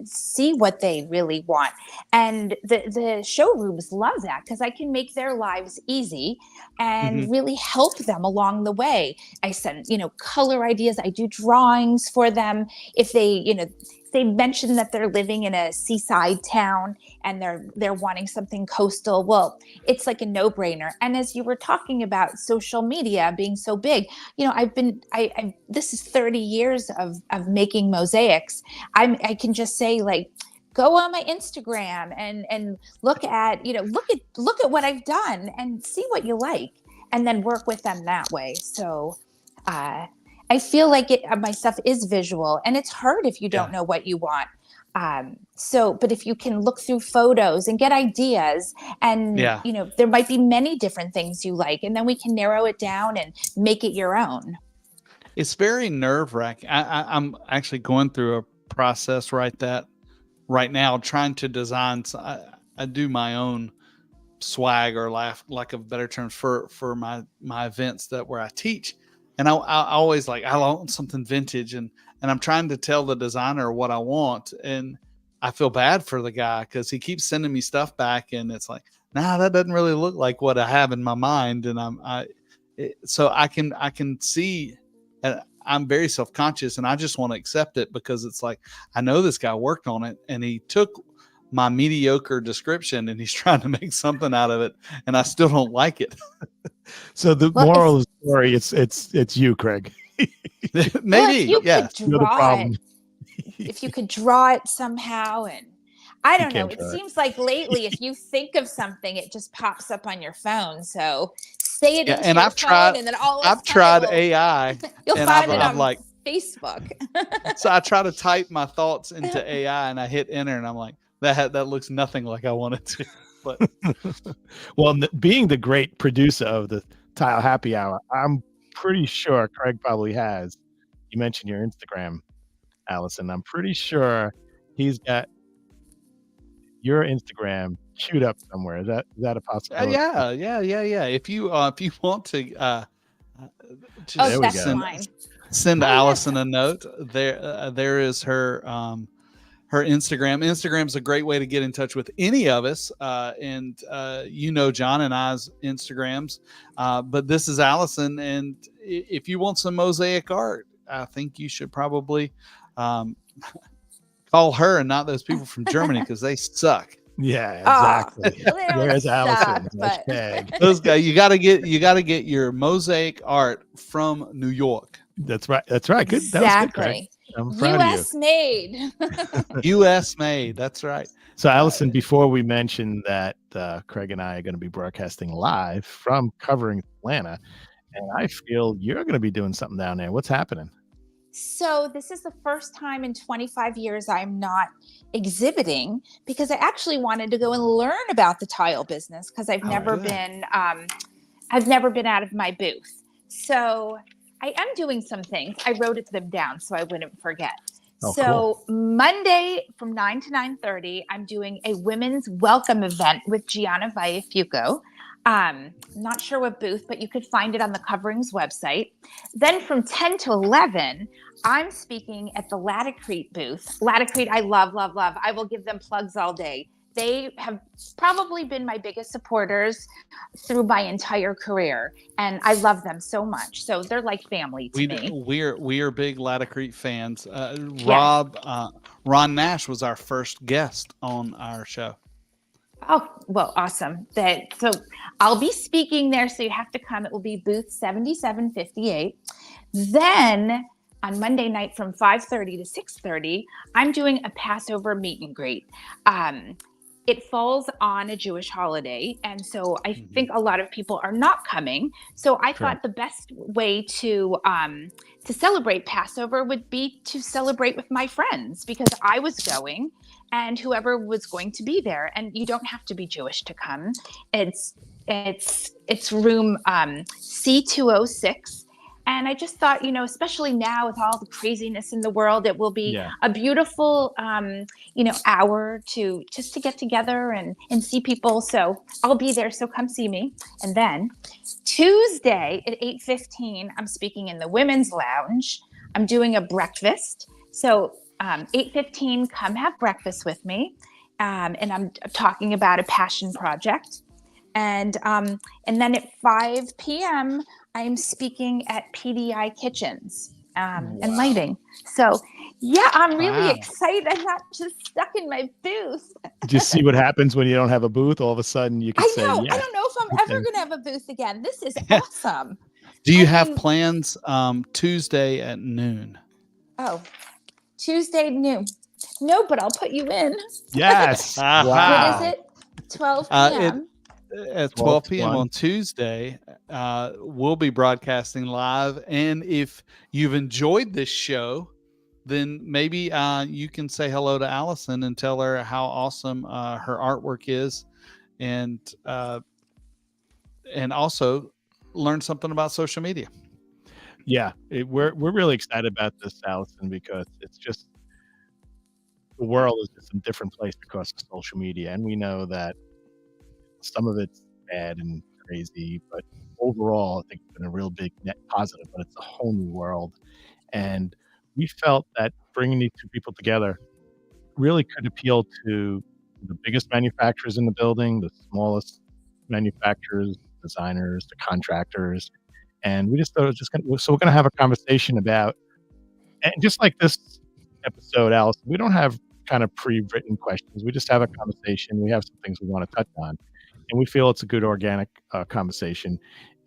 see what they really want. And the showrooms love that, because I can make their lives easy and really help them along the way. I send color ideas. I do drawings for them if they mention that they're living in a seaside town and they're wanting something coastal. Well, it's like a no-brainer. And as you were talking about social media being so big, this is 30 years of making mosaics. I can just say, like, go on my Instagram and look at what I've done and see what you like, and then work with them that way. So, I feel like my stuff is visual, and it's hard if you don't know what you want. But if you can look through photos and get ideas, and there might be many different things you like, and then we can narrow it down and make it your own. It's very nerve-wracking. I'm actually going through a process right now, trying to design. I do my own swag, or lack of better terms, for my events where I teach. And I always I want something vintage, and I'm trying to tell the designer what I want, and I feel bad for the guy because he keeps sending me stuff back, and it's like, nah, that doesn't really look like what I have in my mind. And so I can see, I'm very self-conscious, and I just want to accept it, because it's like, I know this guy worked on it, and he took my mediocre description and he's trying to make something out of it, and I still don't like it. So the moral of the story, it's you, Craig. Maybe, yeah. You're the problem. If you could draw it somehow, and I don't know. It seems like lately, if you think of something, it just pops up on your phone. So say it into your phone, and then I've tried AI. You'll find it on Facebook. So I try to type my thoughts into AI, and I hit enter, and I'm like, that looks nothing like I wanted to. But well, being the great producer of the Tile Happy Hour, I'm pretty sure Craig probably has. You mentioned your Instagram, Allison. I'm pretty sure he's got your Instagram queued up somewhere. Is that a possibility? Yeah. If you want to, send Allison a note. There is her Instagram. Instagram's a great way to get in touch with any of us. And John and I's Instagrams. But this is Allison, and if you want some mosaic art, I think you should probably call her and not those people from Germany, because they suck. Yeah, exactly. Where's Allison? Those guys, you gotta get your mosaic art from New York. That's right. Good. Exactly. That was good, Craig. I'm proud US of you. made. US made. That's right. So, Allison, before we mention that Craig and I are going to be broadcasting live from covering Atlanta, and I feel you're going to be doing something down there. What's happening? So this is the first time in 25 years I'm not exhibiting, because I actually wanted to go and learn about the tile business, because I've never been out of my booth. So I am doing some things. I wrote them down so I wouldn't forget. Cool. Monday from 9 to 9:30, I'm doing a women's welcome event with Gianna Viafuco. Not sure what booth, but you could find it on the Coverings website. Then from 10 to 11, I'm speaking at the Laticrete booth. Laticrete, I love. I will give them plugs all day. They have probably been my biggest supporters through my entire career, and I love them so much. So they're like family to me. We are big Laticrete fans. Ron Nash was our first guest on our show. Oh, well, awesome. So I'll be speaking there, so you have to come. It will be booth 7758. Then on Monday night from 5:30 to 6:30, I'm doing a Passover meet and greet. It falls on a Jewish holiday, and so I think a lot of people are not coming. So I thought the best way to celebrate Passover would be to celebrate with my friends, because I was going, and whoever was going to be there. And you don't have to be Jewish to come. It's room C206. And I just thought, especially now with all the craziness in the world, it will be a beautiful, hour to get together and see people. So I'll be there. So come see me. And then Tuesday at 8:15, I'm speaking in the women's lounge. I'm doing a breakfast. So 8:15, come have breakfast with me. And I'm talking about a passion project. And then at 5 p.m., I'm speaking at PDI Kitchens and lighting. So, I'm really excited. I'm not just stuck in my booth. Just see what happens when you don't have a booth. All of a sudden, you can say, I don't know if I'm ever going to have a booth again. This is awesome. Do you have plans Tuesday at noon? Oh, Tuesday noon. No, but I'll put you in. Yes. Wow. What is it? 12 p.m. At 12 p.m. on Tuesday, we'll be broadcasting live. And if you've enjoyed this show, then maybe you can say hello to Allison and tell her how awesome her artwork is, and also learn something about social media. Yeah, we're really excited about this, Allison, because it's just, the world is just a different place because of social media, and we know that some of it's bad and crazy, but overall, I think it's been a real big net positive. But it's a whole new world, and we felt that bringing these two people together really could appeal to the biggest manufacturers in the building, the smallest manufacturers, designers, the contractors, and we just thought it was just so we're going to have a conversation about, and just like this episode, Alice, we don't have kind of pre-written questions. We just have a conversation. We have some things we want to touch on, and we feel it's a good organic conversation.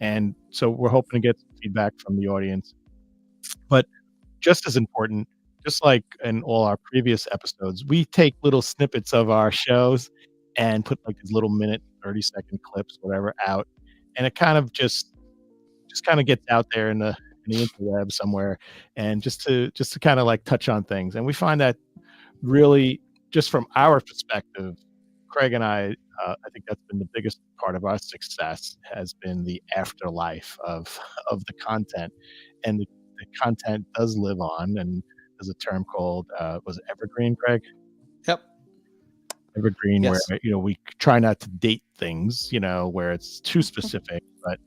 And so we're hoping to get some feedback from the audience. But just as important, just like in all our previous episodes, we take little snippets of our shows and put like these little minute, 30-second clips, whatever, out, and it kind of just kind of gets out there in the interweb somewhere, and just to kind of like touch on things. And we find that really, just from our perspective, Craig and I think that's been the biggest part of our success, has been the afterlife of the content, and the content does live on. And there's a term called was it evergreen, Craig? Yep. Evergreen, yes. Where we try not to date things, where it's too specific, but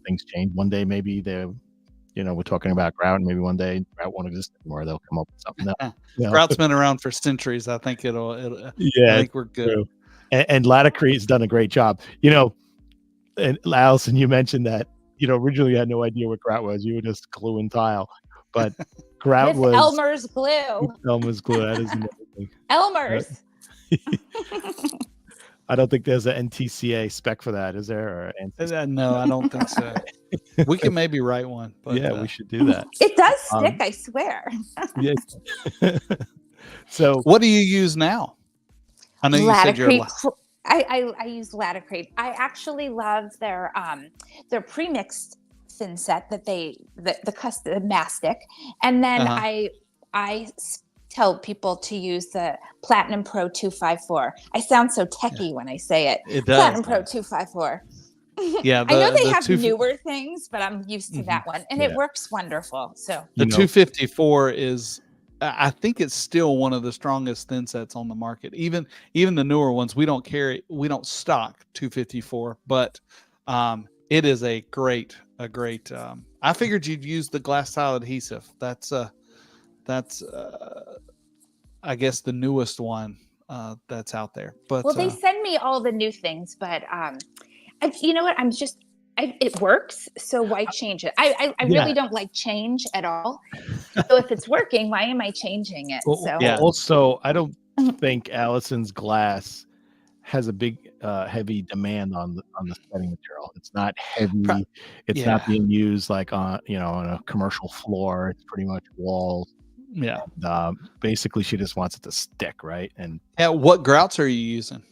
things change. One day maybe we're talking about grout, and maybe one day grout won't exist anymore. They'll come up with something else. Grout's been around for centuries. I think it'll I think we're good. True. And Latacrete has done a great job. And Allison, you mentioned that originally you had no idea what grout was. You were just glue and tile, but grout was Elmer's glue. Elmer's glue. That is amazing. Elmer's. I don't think there's an NTCA spec for that, is there? Or no, I don't think so. We can maybe write one. But, yeah, we should do that. It does stick, I swear. Yes. So, what do you use now? I know you said you're. I use Latacrete. I actually love their pre-mixed thin set that the custom mastic, and then I tell people to use the Platinum Pro 254. I sound so techie when I say it. It does. Platinum Pro 254. Yeah, I know they have newer things, but I'm used to that one, and it works wonderful. So the 254 is, I think it's still one of the strongest thin sets on the market. Even the newer ones, we don't stock 254, but it is a great. I figured you'd use the glass tile adhesive. That's I guess the newest one that's out there. But they send me all the new things, but you know what? It works, so why change it? I really don't like change at all. So if it's working, why am I changing it? Also, I don't think Allison's glass has a big heavy demand on the setting material. It's not heavy. It's not being used like on a commercial floor. It's pretty much walls. Yeah. Basically, she just wants it to stick, right? And what grouts are you using?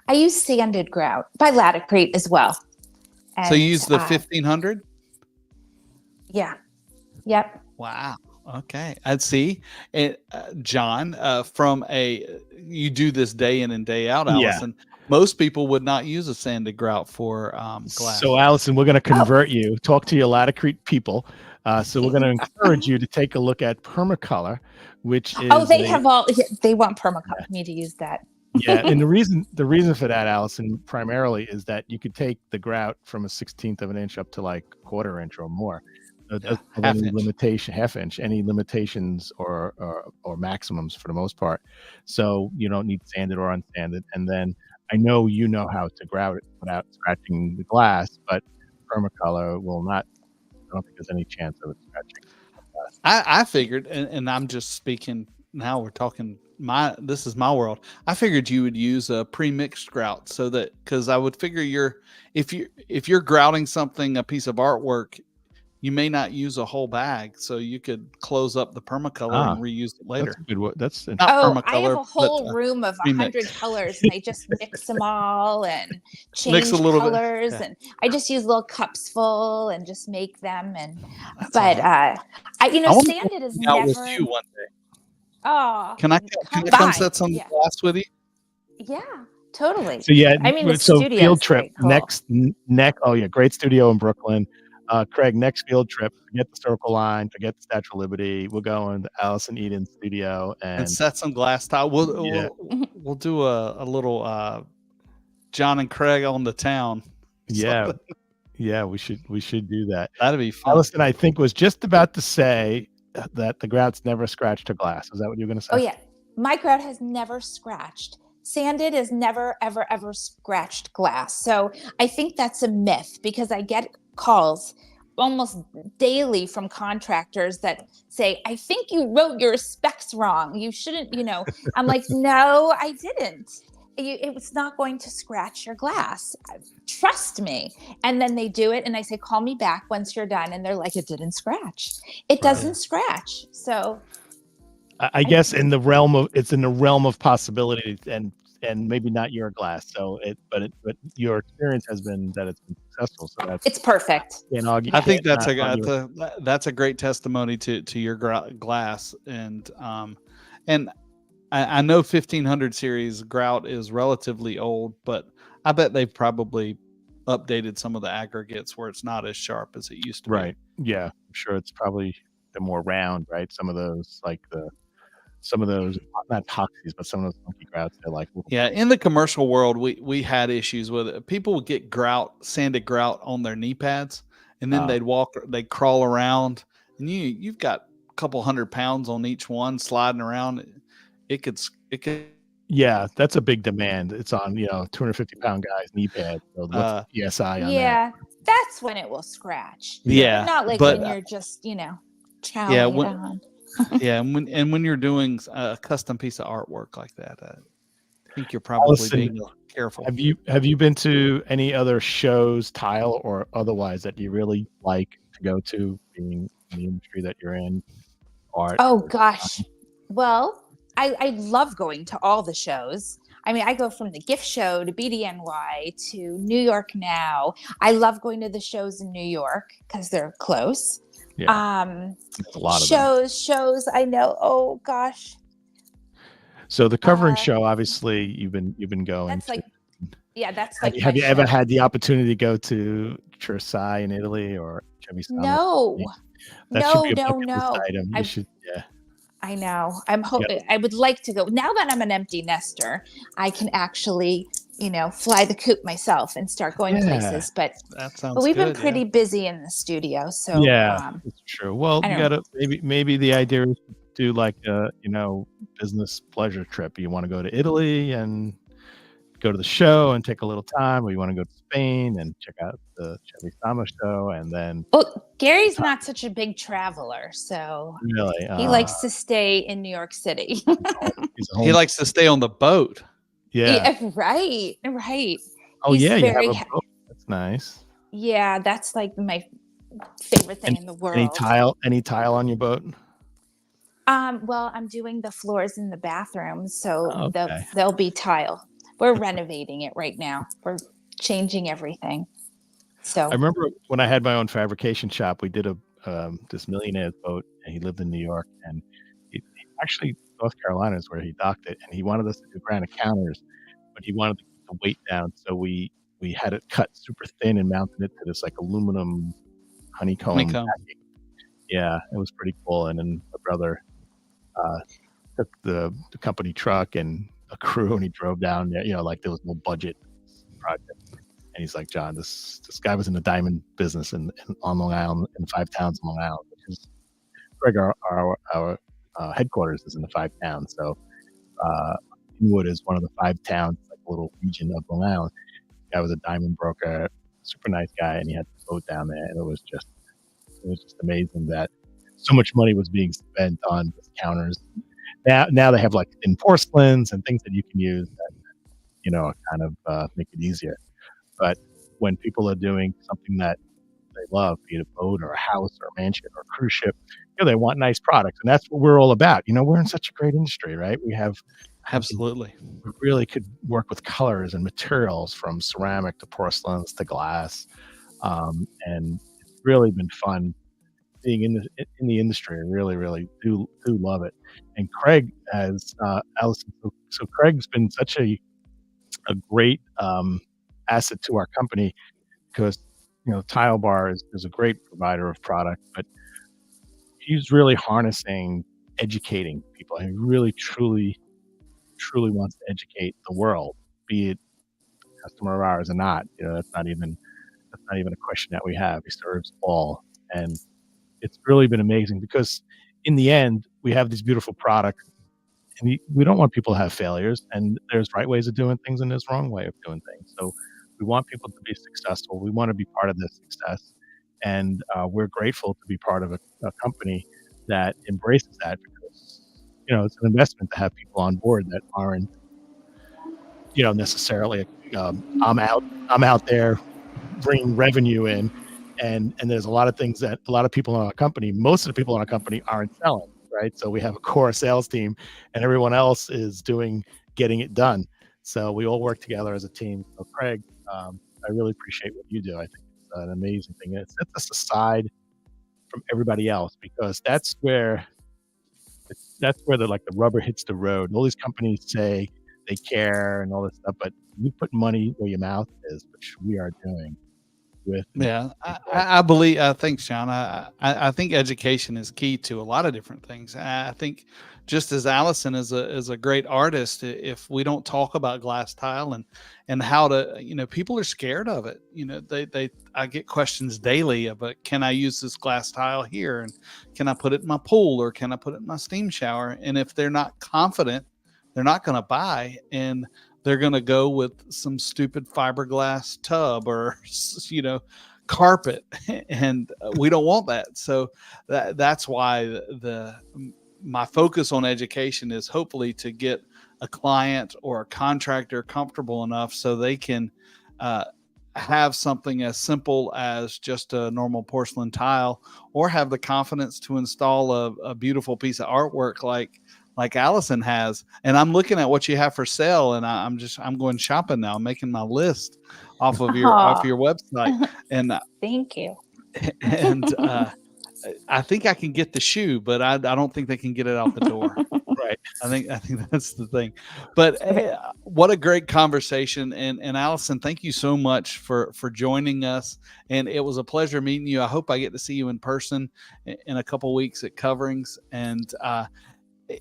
I use sanded grout by Latacrete as well. And, so you use the 1500? Yeah. Yep. Wow. Okay. I'd see it, John. You do this day in and day out, Allison. Yeah. Most people would not use a sanded grout for glass. So, Allison, we're going to convert you. Talk to your Latacrete people. So we're going to encourage you to take a look at Permacolor, which is they want Permacolor me to use that. Yeah, and the reason for that, Allison, primarily is that you could take the grout from a 1/16 of an inch up to like 1/4 inch or more. So it doesn't have any limitation, 1/2 inch, any limitations or maximums for the most part. So you don't need sanded or unsanded. And then I know you know how to grout it without scratching the glass, but Permacolor will not. I don't think there's any chance of it scratching. I figured, and I'm just speaking now. We're talking. This is my world. I figured you would use a pre-mixed grout, so that because I would figure if you're grouting something, a piece of artwork, you may not use a whole bag, so you could close up the Permacolor and reuse it later. That's good. That's not Permacolor. I have a whole room of 100 colors, and I just mix them all and change colors, and I just use little cups full and just make them. And sanded is never. With you one day. Oh, can I come set some glass with you? Yeah, totally. So the field trip cool. Great studio in Brooklyn. Craig, next field trip, forget the Circle Line, forget the Statue of Liberty. We're going to Allison Eden Studio and set some glass tile. We'll do a little John and Craig on the town. Yeah. Yeah, we should do that. That'd be fun. Allison, I think, was just about to say that the grout's never scratched a glass. Is that what you're going to say? Oh yeah, my grout has never scratched. Sanded has never, ever, ever scratched glass. So I think that's a myth because I get calls almost daily from contractors that say, I think you wrote your specs wrong. You shouldn't, I'm like, no, I didn't. It was not going to scratch your glass. Trust me. And then they do it. And I say, call me back once you're done. And they're like, it didn't scratch. It doesn't scratch. So I guess it's in the realm of possibility and maybe not your glass. So but your experience has been that it's been successful. So it's perfect. I think that's a great testimony to your glass. And I know 1500 series grout is relatively old, but I bet they've probably updated some of the aggregates where it's not as sharp as it used to be. Right. Yeah. I'm sure it's probably they're more round, right? Some of those not epoxies, but some of those funky grouts, they're like, yeah. In the commercial world, we had issues with it. People would get sanded grout on their knee pads, and then they'd crawl around, and you've got a couple 100 pounds on each one sliding around. It could. Yeah, that's a big demand. It's on 250-pound guys knee pad. So PSI on that. That's when it will scratch. Yeah, not like when you're just chowing it on. Yeah, and when you're doing a custom piece of artwork like that, I think you're probably Allison, being careful. Have you been to any other shows, tile or otherwise, that you really like to go to, being in the industry that you're in? Art. Oh gosh, well. I love going to all the shows. I mean, I go from the gift show to BDNY to New York now. I love going to the shows in New York because they're close. Yeah. A lot of shows. I know. Oh gosh. So the covering show, obviously, you've been going. That's to. That's like. Have you ever had the opportunity to go to Versailles in Italy or Treviso? No. That should be a bucket list item. You should. Yeah. I know. I'm hoping. I would like to go. Now that I'm an empty nester, I can actually, fly the coop myself and start going places. But that sounds. But we've been pretty busy in the studio, so it's true. Well, you gotta maybe the idea is to do like a business pleasure trip. You want to go to Italy and go to the show and take a little time, or you want to go to Spain and check out the Chevy Sama show, and then. Well, Gary's not such a big traveler, so really he likes to stay in New York City. He likes to stay on the boat. Yeah. Right. Oh, you have a boat. That's nice. Yeah, that's like my favorite thing in the world. Any tile on your boat? Well, I'm doing the floors in the bathroom, so they'll be tile. We're renovating it right now. We're changing everything. So I remember when I had my own fabrication shop, we did this millionaire's boat, and he lived in New York, and he actually North Carolina is where he docked it, and he wanted us to do granite counters, but he wanted to keep the weight down, so we had it cut super thin and mounted it to this like aluminum honeycomb. Yeah, it was pretty cool. And then my brother took the company truck and a crew, and he drove down there, like there was no budget project. And he's like, John, this guy was in the diamond business on Long Island, in 5 towns on Long Island, which is Greg, our headquarters is in the 5 towns. So Inwood is one of the 5 towns, like a little region of Long Island. The guy was a diamond broker, super nice guy, and he had this boat down there, and it was just amazing that so much money was being spent on counters. Now they have like thin porcelains and things that you can use that kind of make it easier. But when people are doing something that they love, be it a boat or a house or a mansion or a cruise ship, they want nice products, and that's what we're all about. We're in such a great industry, right? We have absolutely. We really could work with colors and materials from ceramic to porcelains to glass, and it's really been fun being in the industry. I really, really do love it. And Craig has Allison. So Craig's been such a great asset to our company because Tile Bar is a great provider of product, but he's really harnessing educating people. He really truly wants to educate the world, be it customer of ours or not. That's not even a question that we have. He serves all, and it's really been amazing because in the end, we have these beautiful products, and we don't want people to have failures. And there's right ways of doing things, and there's wrong way of doing things. So we want people to be successful. We want to be part of their success, and we're grateful to be part of a company that embraces that because it's an investment to have people on board that aren't necessarily I'm out there bringing revenue in, and there's a lot of things that a lot of people in our company, most of the people in our company aren't selling, right? So we have a core sales team, and everyone else is getting it done. So we all work together as a team. So Craig, I really appreciate what you do. I think it's an amazing thing. It sets us aside from everybody else because that's where the rubber hits the road. All these companies say they care and all this stuff, but you put money where your mouth is, which we are doing. I believe. Thanks, John. I think education is key to a lot of different things. I think just as Allison is a great artist, if we don't talk about glass tile and how to, people are scared of it. I get questions daily about, can I use this glass tile here, and can I put it in my pool, or can I put it in my steam shower? And if they're not confident, they're not going to buy, and they're going to go with some stupid fiberglass tub or, carpet. And we don't want that. So that's why my focus on education is hopefully to get a client or a contractor comfortable enough so they can have something as simple as just a normal porcelain tile, or have the confidence to install a beautiful piece of artwork like Allison has. And I'm looking at what you have for sale, and I'm going shopping now. I'm making my list off of your website. And thank you. And I think I can get the shoe, but I don't think they can get it out the door. Right. I think that's the thing. But what a great conversation. And Allison, thank you so much for joining us. And it was a pleasure meeting you. I hope I get to see you in person in a couple weeks at Coverings. And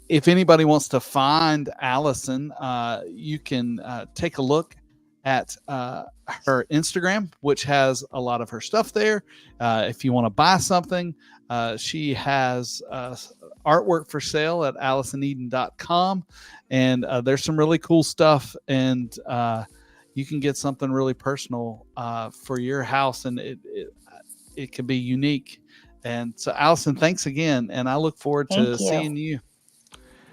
if anybody wants to find Allison, you can take a look at her Instagram, which has a lot of her stuff there. If you want to buy something, she has artwork for sale at AllisonEden.com. And there's some really cool stuff. And you can get something really personal for your house, and it can be unique. And so, Allison, thanks again. And I look forward to seeing you.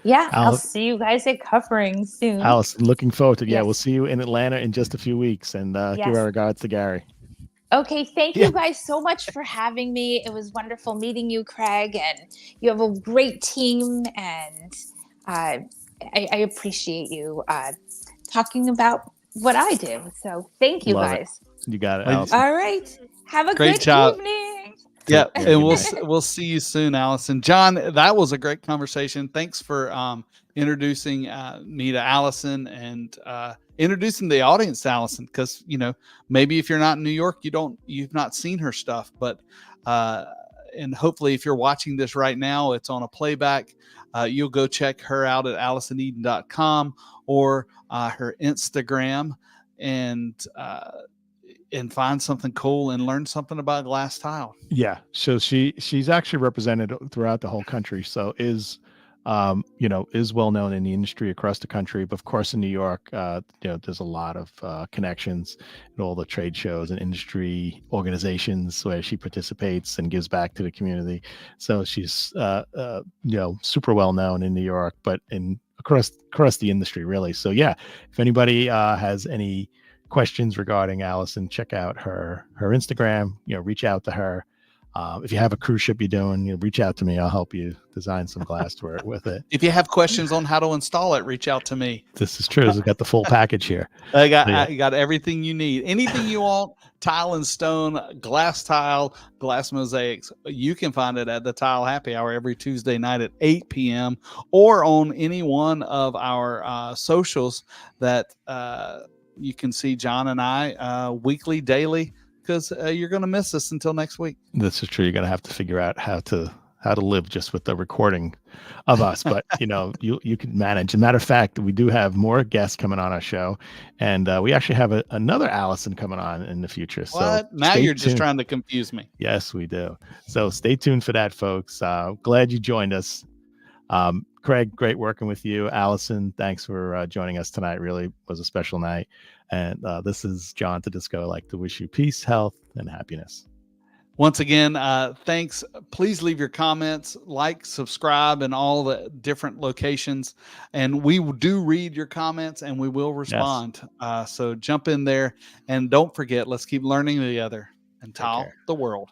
Yeah, I'll see you guys at Coverings soon. Allison, looking forward to it. Yeah, we'll see you in Atlanta in just a few weeks, and give our regards to Gary. Okay, thank you guys so much for having me. It was wonderful meeting you, Craig, and you have a great team, and I appreciate you talking about what I do. So thank you guys. You got it, Allison. All right. Have a great good evening. Yeah, and we'll see you soon, Allison. John, that was a great conversation. Thanks for introducing me to Allison, and introducing the audience to Allison, because maybe if you're not in New York, you've not seen her stuff, but and hopefully if you're watching this right now, it's on a playback. You'll go check her out at AllisonEden.com or her Instagram, and find something cool and learn something about glass tile. Yeah. So she's actually represented throughout the whole country. So is well known in the industry across the country, but of course in New York, there's a lot of connections in all the trade shows and industry organizations where she participates and gives back to the community. So she's, super well known in New York, but across the industry really. So yeah, if anybody has any questions regarding Allison, check out her Instagram, reach out to her. If you have a cruise ship you're doing, reach out to me. I'll help you design some glassware with it. If you have questions on how to install it, reach out to me. This is true. I've got the full package here. I got everything you need. Anything you want, tile and stone, glass tile, glass mosaics, you can find it at the Tile Happy Hour every Tuesday night at 8 p.m. or on any one of our socials that you can see John and I weekly, daily, because you're going to miss us until next week. This is true. You're going to have to figure out how to live just with the recording of us, but you can manage. As a matter of fact, we do have more guests coming on our show, and we actually have another Allison coming on in the future. What? So now you're just trying to confuse me. Yes, we do. So stay tuned for that, folks. Glad you joined us. Craig, great working with you. Allison, thanks for joining us tonight. Really was a special night. And this is John Tedisco. I'd like to wish you peace, health, and happiness. Once again, thanks. Please leave your comments, like, subscribe, and all the different locations. And we do read your comments and we will respond. Yes. So jump in there. And don't forget, let's keep learning together and tile the world.